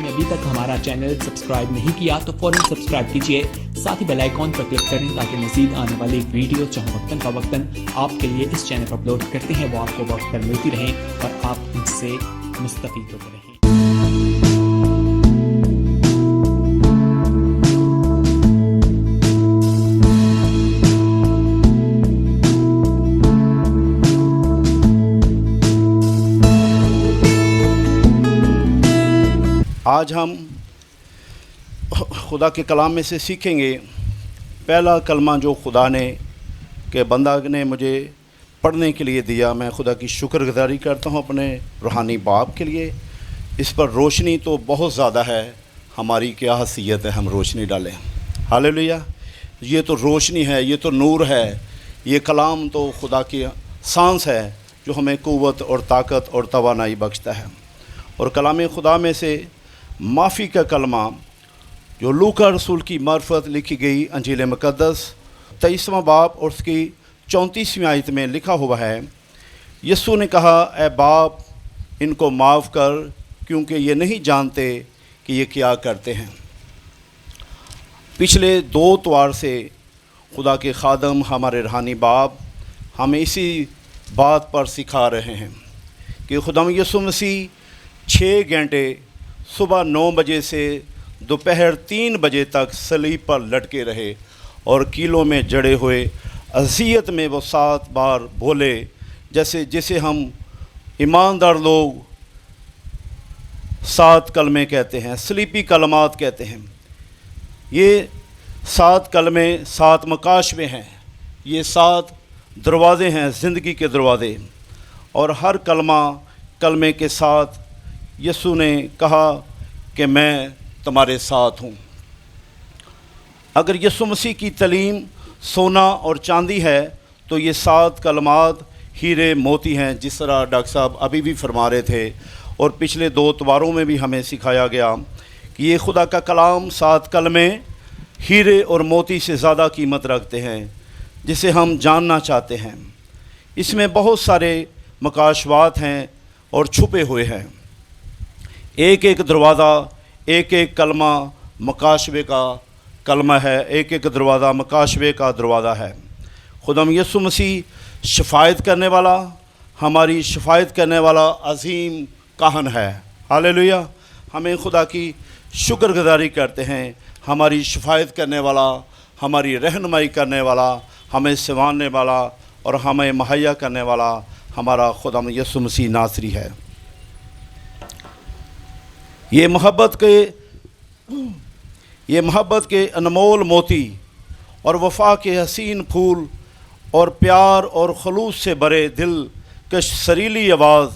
آپ نے ابھی تک ہمارا چینل سبسکرائب نہیں کیا تو فوراً سبسکرائب کیجیے، ساتھ ہی بیل آئیکن پر کلک کریں تاکہ مزید آنے والی ویڈیو چاہے وقتاً فوقتاً آپ کے لیے اس چینل پر اپلوڈ کرتے ہیں وہ آپ کو وقت پر ملتی رہیں اور آپ ان سے مستفید ہوتے رہیں۔ آج ہم خدا کے کلام میں سے سیکھیں گے پہلا کلمہ جو خدا نے کہ بندہ نے مجھے پڑھنے کے لیے دیا۔ میں خدا کی شکر گزاری کرتا ہوں اپنے روحانی باپ کے لیے۔ اس پر روشنی تو بہت زیادہ ہے، ہماری کیا حیثیت ہے ہم روشنی ڈالیں۔ ہاللیلویا! یہ تو روشنی ہے، یہ تو نور ہے، یہ کلام تو خدا کی سانس ہے جو ہمیں قوت اور طاقت اور توانائی بخشتا ہے۔ اور کلام خدا میں سے معافی کا کلمہ جو لوکا رسول کی معرفت لکھی گئی انجیل مقدس 23واں باب اور اس کی 34ویں آیت میں لکھا ہوا ہے، یسوع نے کہا، اے باپ ان کو معاف کر کیونکہ یہ نہیں جانتے کہ یہ کیا کرتے ہیں۔ پچھلے 2 اتوار سے خدا کے خادم ہمارے روحانی باپ ہمیں اسی بات پر سکھا رہے ہیں کہ خدا یسوع مسیح 6 گھنٹے صبح 9 بجے سے دوپہر 3 بجے تک صلیب پر لٹکے رہے اور کیلوں میں جڑے ہوئے اذیت میں وہ 7 بار بولے، جسے ہم ایماندار لوگ 7 کلمے کہتے ہیں، صلیبی کلمات کہتے ہیں۔ یہ 7 کلمے 7 مکاشفے ہیں، یہ 7 دروازے ہیں، زندگی کے دروازے، اور ہر کلمے کے ساتھ یسوع نے کہا کہ میں تمہارے ساتھ ہوں۔ اگر یسوع مسیح کی تعلیم سونا اور چاندی ہے تو یہ 7 کلمات ہیرے موتی ہیں، جس طرح ڈاکٹر صاحب ابھی بھی فرما رہے تھے، اور پچھلے 2 اتواروں میں بھی ہمیں سکھایا گیا کہ یہ خدا کا کلام 7 کلمے ہیرے اور موتی سے زیادہ قیمت رکھتے ہیں، جسے ہم جاننا چاہتے ہیں۔ اس میں بہت سارے مکاشفات ہیں اور چھپے ہوئے ہیں۔ ایک دروازہ، ایک کلمہ مکاشفے کا کلمہ ہے، ایک دروازہ مکاشفے کا دروازہ ہے۔ خدا یسوع مسیح شفاعت کرنے والا، ہماری شفاعت کرنے والا عظیم کاہن ہے۔ ہاللیلویا! ہمیں خدا کی شکر گزاری کرتے ہیں، ہماری شفاعت کرنے والا، ہماری رہنمائی کرنے والا، ہمیں سنوارنے والا اور ہمیں مہیا کرنے والا ہمارا خدا یسوع مسیح ناصری ہے۔ یہ محبت کے انمول موتی اور وفا کے حسین پھول اور پیار اور خلوص سے بھرے دل کش سریلی آواز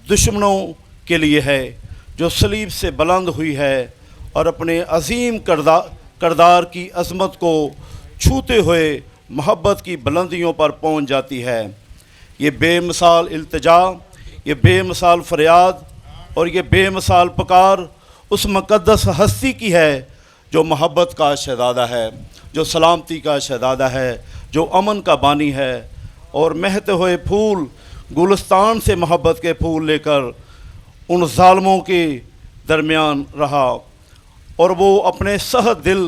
دشمنوں کے لیے ہے، جو صلیب سے بلند ہوئی ہے اور اپنے عظیم کردار کی عظمت کو چھوتے ہوئے محبت کی بلندیوں پر پہنچ جاتی ہے۔ یہ بے مثال التجا، یہ بے مثال فریاد اور یہ بے مثال پکار اس مقدس ہستی کی ہے جو محبت کا شہزادہ ہے، جو سلامتی کا شہزادہ ہے، جو امن کا بانی ہے، اور مہتے ہوئے پھول گلستان سے محبت کے پھول لے کر ان ظالموں کے درمیان رہا، اور وہ اپنے سخت دل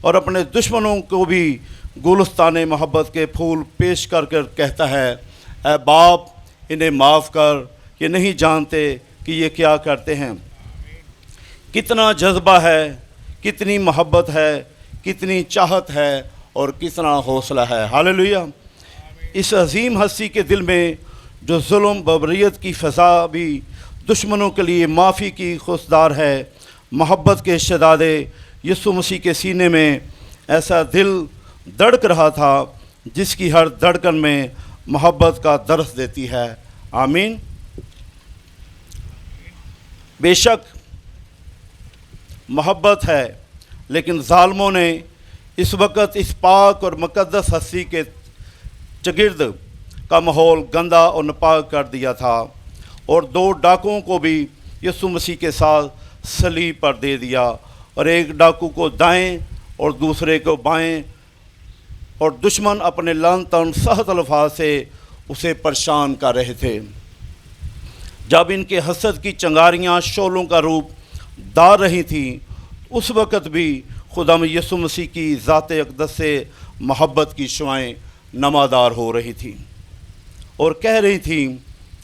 اور اپنے دشمنوں کو بھی گلستان محبت کے پھول پیش کر کہتا ہے، اے باپ انہیں معاف کر، یہ نہیں جانتے کہ یہ کیا کرتے ہیں۔ کتنا جذبہ ہے، کتنی محبت ہے، کتنی چاہت ہے اور کتنا حوصلہ ہے۔ ہاللیلویا! اس عظیم ہستی کے دل میں جو ظلم بربریت کی فضا بھی دشمنوں کے لیے معافی کی خوددار ہے، محبت کے شہزادے یسوع مسیح کے سینے میں ایسا دل دھڑک رہا تھا جس کی ہر دھڑکن میں محبت کا درس دیتی ہے۔ آمین۔ بے شک محبت ہے، لیکن ظالموں نے اس وقت اس پاک اور مقدس ہستی کے چگرد کا ماحول گندا اور ناپاک کر دیا تھا، اور 2 ڈاکوؤں کو بھی یسوع مسیح کے ساتھ صلیب پر دے دیا، اور ایک ڈاکو کو دائیں اور دوسرے کو بائیں، اور دشمن اپنے لعن تن سخت الفاظ سے اسے پریشان کر رہے تھے۔ جب ان کے حسد کی چنگاریاں شعلوں کا روپ دار رہی تھیں، اس وقت بھی خدا یسوع مسیح کی ذات اقدس سے محبت کی شعائیں نمادار ہو رہی تھیں اور کہہ رہی تھیں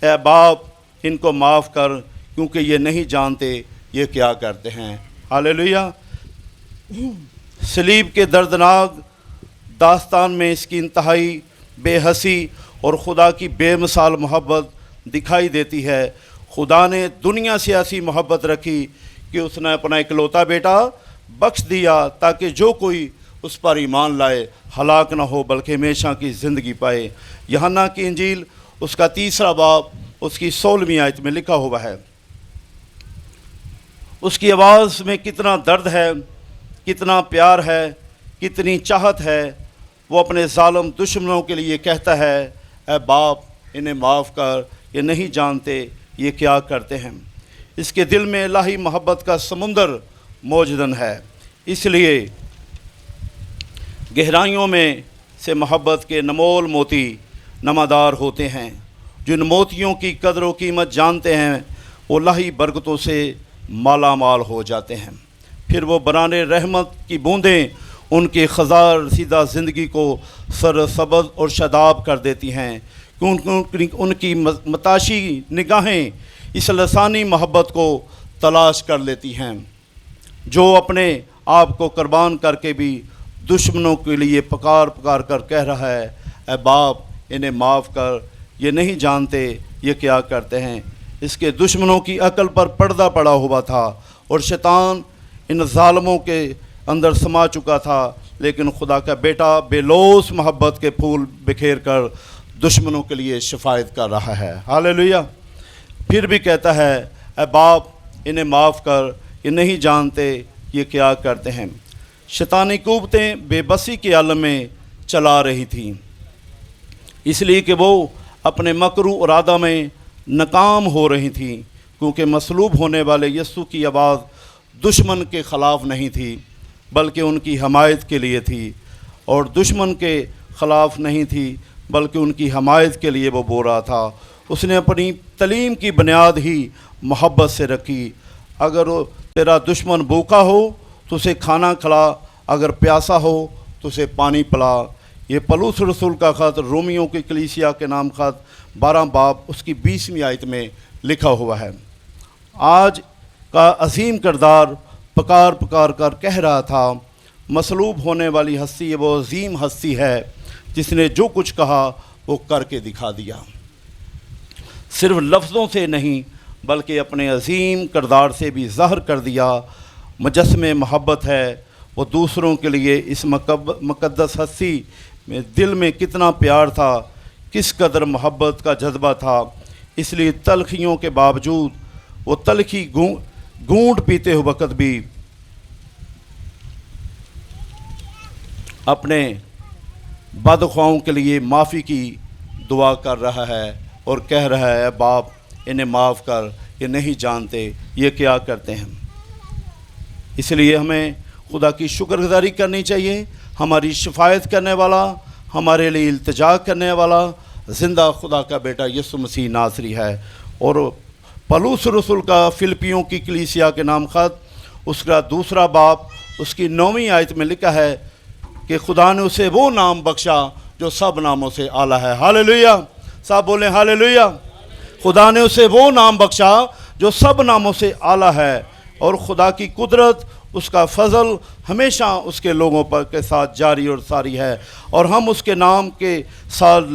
اے باپ ان کو معاف کر کیونکہ یہ نہیں جانتے یہ کیا کرتے ہیں۔ ہاللیلویہ۔ صلیب کے دردناک داستان میں اس کی انتہائی بے حسی اور خدا کی بے مثال محبت دکھائی دیتی ہے۔ خدا نے دنیا سے ایسی محبت رکھی کہ اس نے اپنا اکلوتا بیٹا بخش دیا تاکہ جو کوئی اس پر ایمان لائے ہلاک نہ ہو بلکہ ہمیشہ کی زندگی پائے۔ یوحنا کی انجیل اس کا 3 باب اس کی 16ویں آیت میں لکھا ہوا ہے۔ اس کی آواز میں کتنا درد ہے، کتنا پیار ہے، کتنی چاہت ہے۔ وہ اپنے ظالم دشمنوں کے لیے کہتا ہے اے باپ انہیں معاف کر، یہ نہیں جانتے یہ کیا کرتے ہیں۔ اس کے دل میں الہی محبت کا سمندر موجود ہے، اس لیے گہرائیوں میں سے محبت کے نمول موتی نمادار ہوتے ہیں۔ جن موتیوں کی قدر و قیمت جانتے ہیں وہ الہی برکتوں سے مالا مال ہو جاتے ہیں۔ پھر وہ برانے رحمت کی بوندیں ان کی خزاں رسیدہ زندگی کو سرسبز اور شاداب کر دیتی ہیں، کیونکہ ان کی متاشی نگاہیں اس لسانی محبت کو تلاش کر لیتی ہیں جو اپنے آپ کو قربان کر کے بھی دشمنوں کے لیے پکار پکار کر کہہ رہا ہے اے باپ انہیں معاف کر، یہ نہیں جانتے یہ کیا کرتے ہیں۔ اس کے دشمنوں کی عقل پر پردہ پڑا ہوا تھا اور شیطان ان ظالموں کے اندر سما چکا تھا، لیکن خدا کا بیٹا بے لوث محبت کے پھول بکھیر کر دشمنوں کے لیے شفاعت کر رہا ہے۔ ہاللیلویہ۔ پھر بھی کہتا ہے اے باپ انہیں معاف کر، یہ نہیں جانتے یہ کیا کرتے ہیں۔ شیطانی قوتیں بے بسی کے عالم میں چلا رہی تھیں، اس لیے کہ وہ اپنے مکرو ارادہ میں ناکام ہو رہی تھیں، کیونکہ مصلوب ہونے والے یسوع کی آواز دشمن کے خلاف نہیں تھی بلکہ ان کی حمایت کے لیے تھی، اور دشمن کے خلاف نہیں تھی بلکہ ان کی حمایت کے لیے وہ بول رہا تھا۔ اس نے اپنی تعلیم کی بنیاد ہی محبت سے رکھی۔ اگر تیرا دشمن بھوکا ہو تو اسے کھانا کھلا، اگر پیاسا ہو تو اسے پانی پلا۔ یہ پولس رسول کا خط رومیوں کی کلیسیا کے نام خط 12 باب اس کی 20ویں آیت میں لکھا ہوا ہے۔ آج کا عظیم کردار پکار پکار کر کہہ رہا تھا مصلوب ہونے والی ہستی وہ عظیم ہستی ہے جس نے جو کچھ کہا وہ کر کے دکھا دیا، صرف لفظوں سے نہیں بلکہ اپنے عظیم کردار سے بھی ظاہر کر دیا۔ مجسمِ محبت ہے، وہ دوسروں کے لیے اس مقدس ہستی میں دل میں کتنا پیار تھا، کس قدر محبت کا جذبہ تھا۔ اس لیے تلخیوں کے باوجود وہ تلخی گھونٹ پیتے ہوئے وقت بھی اپنے بدخواہوں کے لیے معافی کی دعا کر رہا ہے اور کہہ رہا ہے اے باپ انہیں معاف کر، یہ نہیں جانتے یہ کیا کرتے ہیں۔ اس لیے ہمیں خدا کی شکر گزاری کرنی چاہیے۔ ہماری شفاعت کرنے والا، ہمارے لیے التجا کرنے والا زندہ خدا کا بیٹا یسوع مسیح ناصری ہے۔ اور پولس رسول کا فلپیوں کی کلیسیا کے نام خط اس کا 2 باب اس کی 9ویں آیت میں لکھا ہے کہ خدا نے اسے وہ نام بخشا جو سب ناموں سے اعلیٰ ہے۔ ہاللیلویہ، سب بولیں ہاللیلویہ۔ خدا نے اسے وہ نام بخشا جو سب ناموں سے اعلیٰ ہے، اور خدا کی قدرت، اس کا فضل ہمیشہ اس کے لوگوں پر کے ساتھ جاری اور ساری ہے، اور ہم اس کے نام کے ساتھ،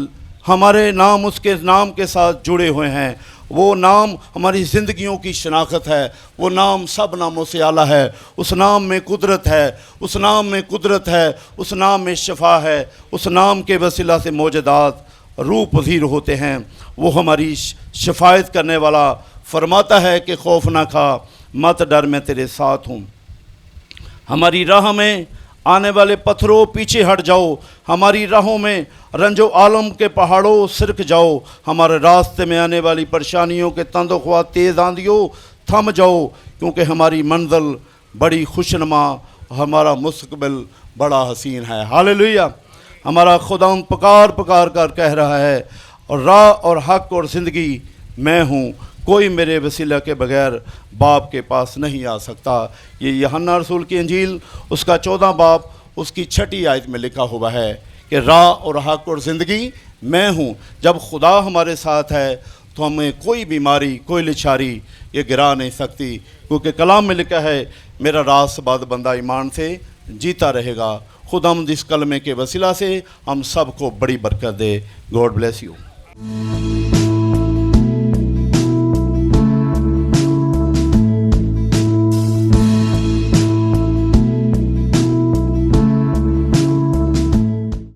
ہمارے نام اس کے نام کے ساتھ جڑے ہوئے ہیں۔ وہ نام ہماری زندگیوں کی شناخت ہے، وہ نام سب ناموں سے اعلیٰ ہے۔ اس نام میں قدرت ہے، اس نام میں قدرت ہے، اس نام میں شفا ہے، اس نام کے وسیلہ سے موجودات روح پذیر ہوتے ہیں۔ وہ ہماری شفاعت کرنے والا فرماتا ہے کہ خوف نہ کھا، مت ڈر، میں تیرے ساتھ ہوں۔ ہماری راہ میں آنے والے پتھروں پیچھے ہٹ جاؤ، ہماری راہوں میں رنج و عالم کے پہاڑوں سرک جاؤ، ہمارے راستے میں آنے والی پریشانیوں کے تند و خواہ تیز آندھیوں تھم جاؤ، کیونکہ ہماری منزل بڑی خوشنما، ہمارا مستقبل بڑا حسین ہے۔ ہاللیلویہ۔ ہمارا خدا پکار پکار کر کہہ رہا ہے اور راہ اور حق اور زندگی میں ہوں، کوئی میرے وسیلہ کے بغیر باپ کے پاس نہیں آ سکتا۔ یہ یوحنا رسول کی انجیل اس کا 14 باب اس کی 6 آیت میں لکھا ہوا ہے کہ راہ اور حق اور زندگی میں ہوں۔ جب خدا ہمارے ساتھ ہے تو ہمیں کوئی بیماری، کوئی لچھاری یہ گرا نہیں سکتی، کیونکہ کلام میں لکھا ہے میرا راست باد بندہ ایمان سے جیتا رہے گا۔ خداوند اس کلمے کے وسیلہ سے ہم سب کو بڑی برکت دے۔ God bless you.